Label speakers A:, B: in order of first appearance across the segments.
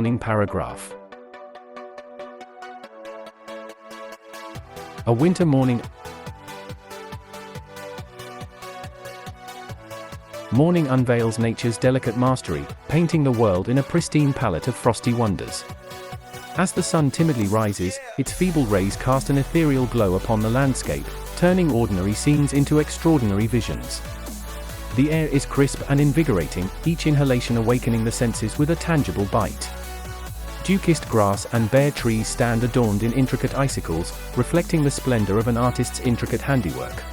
A: morning paragraph. A winter morning. Morning unveils nature's delicate mastery, painting the world in a pristine palette of frosty wonders. As the sun timidly rises, its feeble rays cast an ethereal glow upon the landscape, turning ordinary scenes into extraordinary visions. The air is crisp and invigorating, each inhalation awakening the senses with a tangible bite. Dew-kissed grass and bare trees stand adorned in intricate icicles, reflecting the splendor of an artist's intricate handiwork.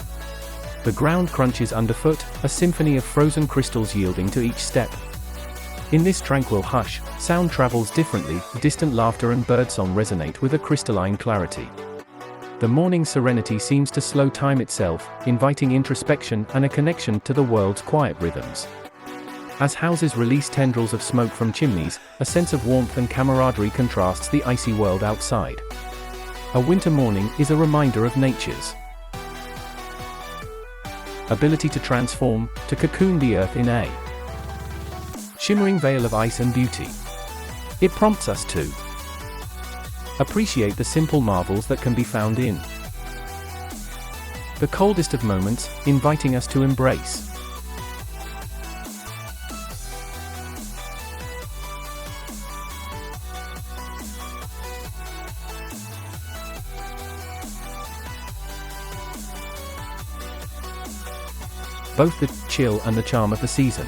A: The ground crunches underfoot, a symphony of frozen crystals yielding to each step. In this tranquil hush, sound travels differently, distant laughter and birdsong resonate with a crystalline clarity. The morning serenity seems to slow time itself, inviting introspection and a connection to the world's quiet rhythms. As houses release tendrils of smoke from chimneys, a sense of warmth and camaraderie contrasts the icy world outside. A winter morning is a reminder of nature's ability to transform, to cocoon the earth in a shimmering veil of ice and beauty. It prompts us to appreciate the simple marvels that can be found in the coldest of moments, inviting us to embrace both the chill and the charm of the season.